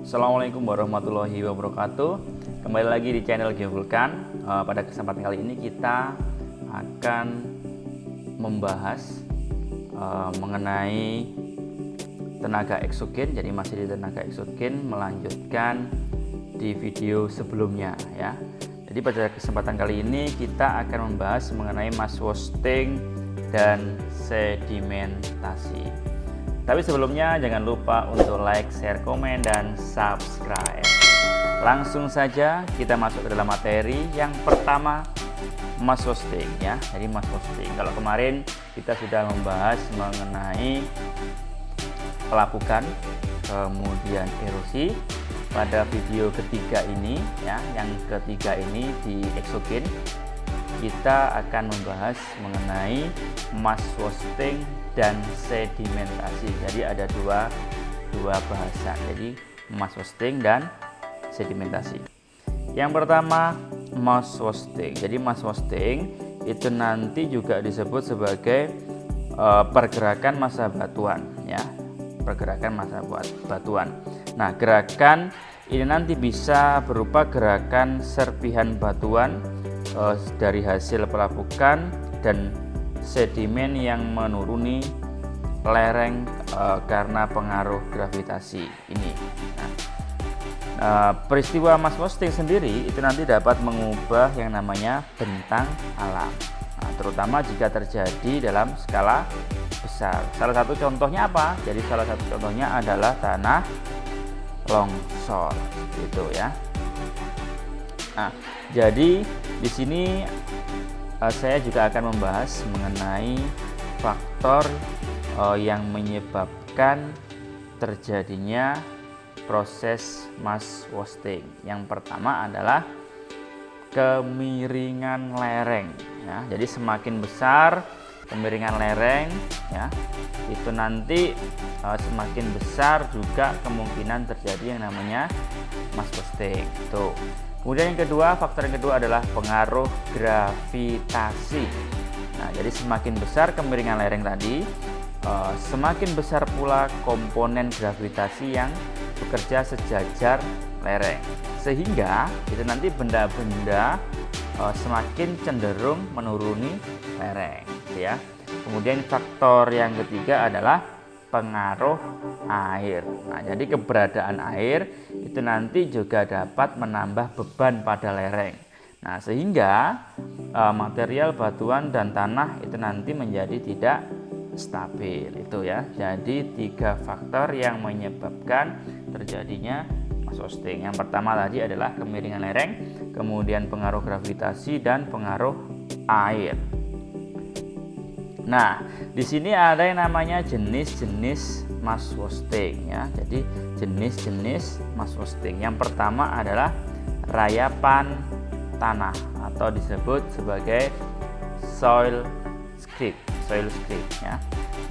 Assalamualaikum warahmatullahi wabarakatuh. Kembali lagi di channel Geovulkan. Pada kesempatan kali ini kita akan membahas mengenai tenaga eksogen. Jadi masih di tenaga eksogen, melanjutkan di video sebelumnya ya. Jadi pada kesempatan kali ini kita akan membahas mengenai mass wasting dan sedimentasi. Tapi sebelumnya jangan lupa untuk like, share, komen, dan subscribe. Langsung saja kita masuk ke dalam materi. Yang pertama, mass wasting ya. Jadi mass wasting. Kalau kemarin kita sudah membahas mengenai pelapukan, kemudian erosi. Pada video ketiga ini ya, yang ketiga ini di eksogen, kita akan membahas mengenai mass wasting dan sedimentasi. Jadi ada dua bahasan, jadi mass wasting dan sedimentasi. Yang pertama, mass wasting. Jadi mass wasting itu nanti juga disebut sebagai pergerakan massa batuan ya, pergerakan massa batuan. Nah, gerakan ini nanti bisa berupa gerakan serpihan batuan dari hasil pelapukan dan sedimen yang menuruni lereng karena pengaruh gravitasi ini. Peristiwa mass wasting sendiri itu nanti dapat mengubah yang namanya bentang alam, terutama jika terjadi dalam skala besar. Salah satu contohnya apa? Jadi salah satu contohnya adalah tanah longsor, gitu ya. Nah, jadi di sini saya juga akan membahas mengenai faktor yang menyebabkan terjadinya proses mass wasting. Yang pertama adalah kemiringan lereng ya. Jadi semakin besar kemiringan lereng ya, itu nanti semakin besar juga kemungkinan terjadi yang namanya mass wasting. Tuh. Kemudian yang kedua, faktor yang kedua adalah pengaruh gravitasi. Nah, jadi semakin besar kemiringan lereng tadi, semakin besar pula komponen gravitasi yang bekerja sejajar lereng, sehingga itu nanti benda-benda semakin cenderung menuruni lereng ya. Kemudian faktor yang ketiga adalah pengaruh air. Nah, jadi keberadaan air itu nanti juga dapat menambah beban pada lereng. Nah, sehingga material batuan dan tanah itu nanti menjadi tidak stabil itu ya. Jadi tiga faktor yang menyebabkan terjadinya mass wasting. Yang pertama tadi adalah kemiringan lereng, kemudian pengaruh gravitasi dan pengaruh air. Nah, di sini ada yang namanya jenis-jenis mass wasting ya. Jadi jenis-jenis mass wasting. Yang pertama adalah rayapan tanah atau disebut sebagai soil script ya.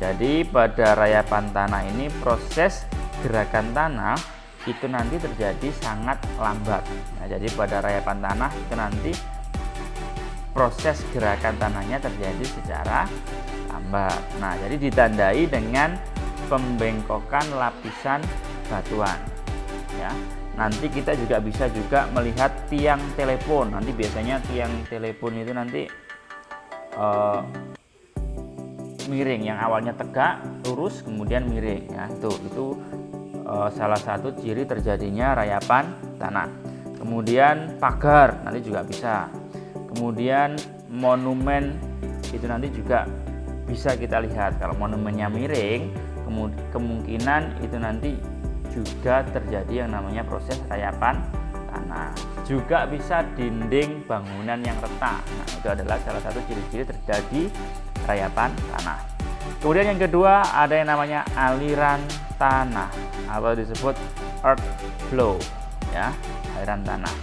Jadi pada rayapan tanah ini proses gerakan tanah itu nanti terjadi sangat lambat. Nah, jadi pada rayapan tanah itu nanti proses gerakan tanahnya terjadi secara lambat. Nah, jadi ditandai dengan pembengkokan lapisan batuan ya. Nanti kita juga bisa melihat tiang telepon. Nanti biasanya tiang telepon itu nanti miring, yang awalnya tegak lurus kemudian miring ya. Itu salah satu ciri terjadinya rayapan tanah. Kemudian pagar nanti juga bisa. Kemudian monumen itu nanti juga bisa kita lihat. Kalau monumennya miring, kemungkinan itu nanti juga terjadi yang namanya proses rayapan tanah. Juga bisa dinding bangunan yang retak. Nah, itu adalah salah satu ciri-ciri terjadi rayapan tanah. Kemudian yang kedua ada yang namanya aliran tanah atau disebut earth flow ya, aliran tanah.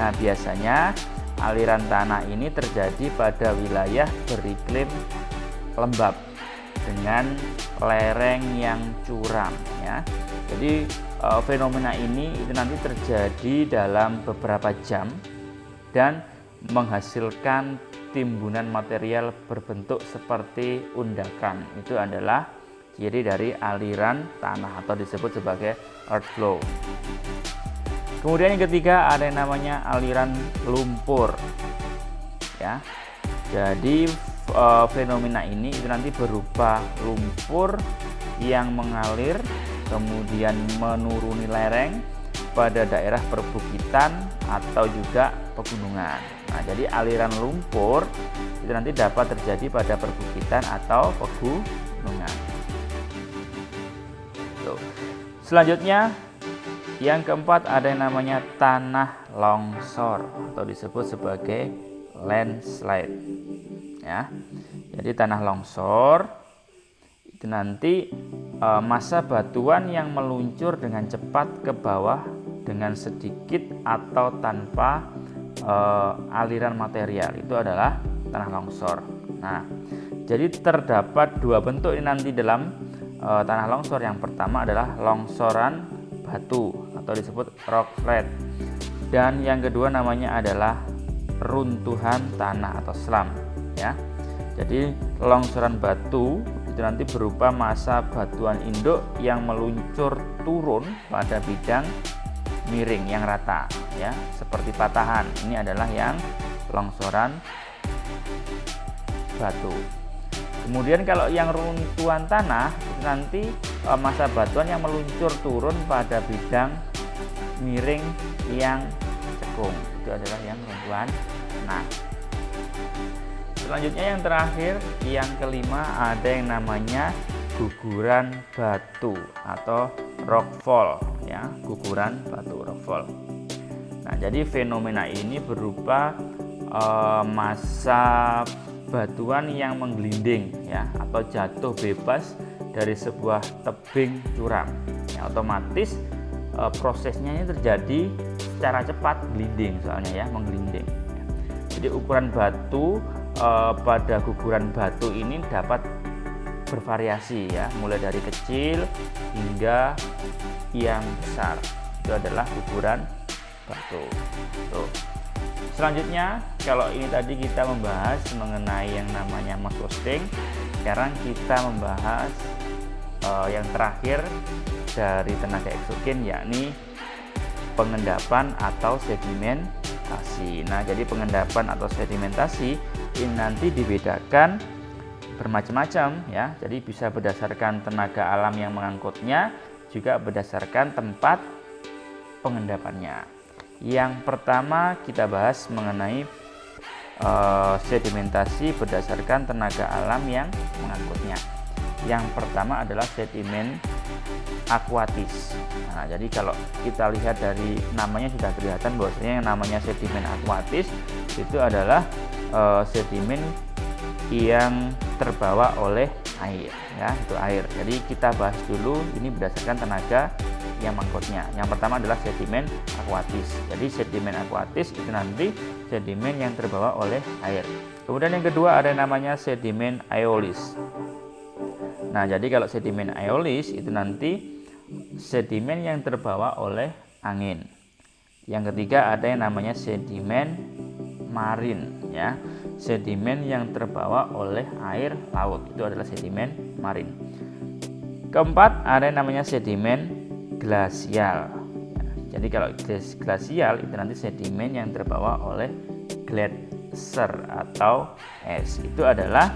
Nah, biasanya aliran tanah ini terjadi pada wilayah beriklim lembab dengan lereng yang curam ya. Jadi fenomena ini itu nanti terjadi dalam beberapa jam dan menghasilkan timbunan material berbentuk seperti undakan. Itu adalah ciri dari aliran tanah atau disebut sebagai earth flow. Kemudian yang ketiga ada yang namanya aliran lumpur. Ya. Jadi fenomena ini itu nanti berupa lumpur yang mengalir kemudian menuruni lereng pada daerah perbukitan atau juga pegunungan. Nah, jadi aliran lumpur itu nanti dapat terjadi pada perbukitan atau pegunungan. Selanjutnya yang keempat ada yang namanya tanah longsor atau disebut sebagai landslide. Ya, jadi tanah longsor itu nanti massa batuan yang meluncur dengan cepat ke bawah dengan sedikit atau tanpa aliran material, itu adalah tanah longsor. Nah, jadi terdapat dua bentuk ini nanti dalam tanah longsor. Yang pertama adalah longsoran batu atau disebut rock slide, dan yang kedua namanya adalah runtuhan tanah atau slam. Ya, jadi longsoran batu itu nanti berupa massa batuan induk yang meluncur turun pada bidang miring yang rata, ya, seperti patahan. Ini adalah yang longsoran batu. Kemudian kalau yang runtuhan tanah itu nanti massa batuan yang meluncur turun pada bidang miring yang cekung, itu adalah yang runtuhan tanah. Selanjutnya yang terakhir, yang kelima ada yang namanya guguran batu atau rockfall, ya, guguran batu rockfall. Nah, jadi fenomena ini berupa massa batuan yang menggelinding, ya, atau jatuh bebas dari sebuah tebing curam. Ya, otomatis prosesnya ini terjadi secara cepat, gelinding soalnya, ya, menggelinding. Jadi ukuran batu pada guguran batu ini dapat bervariasi, ya, mulai dari kecil hingga yang besar. Itu adalah guguran batu. Tuh. Selanjutnya, kalau ini tadi kita membahas mengenai yang namanya mass roasting, sekarang kita membahas yang terakhir dari tenaga eksogen, yakni pengendapan atau sedimentasi. Nah, jadi pengendapan atau sedimentasi ini nanti dibedakan bermacam-macam, ya. Jadi bisa berdasarkan tenaga alam yang mengangkutnya, juga berdasarkan tempat pengendapannya. Yang pertama kita bahas mengenai sedimentasi berdasarkan tenaga alam yang mengangkutnya. Yang pertama adalah sedimen akuatis. Nah, jadi kalau kita lihat dari namanya sudah kelihatan bahwasanya yang namanya sedimen akuatis itu adalah sedimen yang terbawa oleh air, ya, itu air. Jadi kita bahas dulu ini berdasarkan tenaga yang mengangkutnya. Yang pertama adalah sedimen akuatis. Jadi sedimen akuatis itu nanti sedimen yang terbawa oleh air. Kemudian yang kedua ada yang namanya sedimen aeolis. Nah, jadi kalau sedimen aeolis itu nanti sedimen yang terbawa oleh angin. Yang ketiga ada yang namanya sedimen marin, ya, sedimen yang terbawa oleh air laut, itu adalah sedimen marin. Keempat ada yang namanya sedimen glasial. Jadi kalau glasial itu nanti sedimen yang terbawa oleh gletser atau es. Itu adalah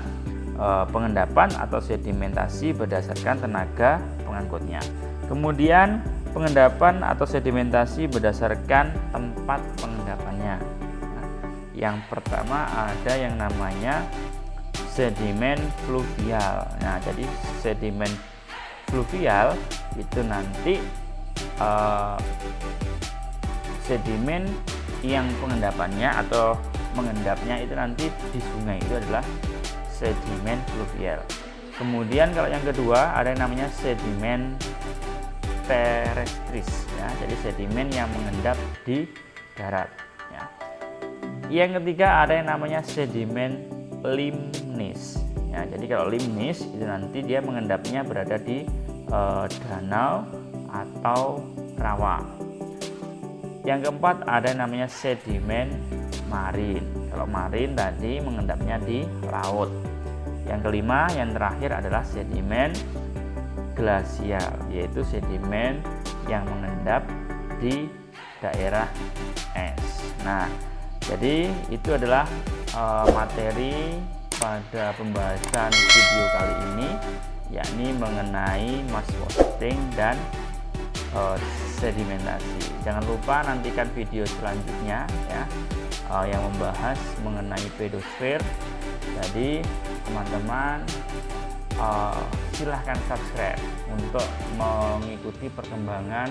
pengendapan atau sedimentasi berdasarkan tenaga pengangkutnya. Kemudian pengendapan atau sedimentasi berdasarkan tempat pengendapannya. Nah, yang pertama ada yang namanya sedimen fluvial. Nah, jadi sedimen fluvial itu nanti sedimen yang pengendapannya atau mengendapnya itu nanti di sungai, itu adalah sedimen fluvial. Kemudian kalau yang kedua ada yang namanya sedimen terrestris, ya, jadi sedimen yang mengendap di darat, ya. Yang ketiga ada yang namanya sedimen limnis, ya, jadi kalau limnis itu nanti dia mengendapnya berada di danau atau rawa. Yang keempat ada yang namanya sedimen marin. Kalau marin tadi mengendapnya di laut. Yang kelima, yang terakhir adalah sedimen glasial, yaitu sedimen yang mengendap di daerah es. Nah, jadi itu adalah materi pada pembahasan video kali ini, yakni mengenai mass posting dan sedimentasi. Jangan lupa nantikan video selanjutnya ya, yang membahas mengenai pedosfer. Jadi teman-teman silahkan subscribe untuk mengikuti perkembangan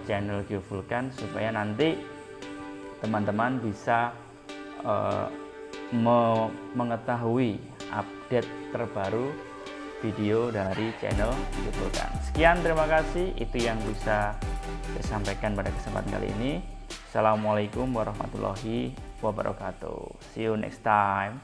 channel Geovulkan, supaya nanti teman-teman bisa mengetahui update terbaru video dari channel Geovulkan. Sekian, terima kasih. Itu yang bisa saya sampaikan pada kesempatan kali ini. Assalamualaikum warahmatullahi wabarakatuh. See you next time.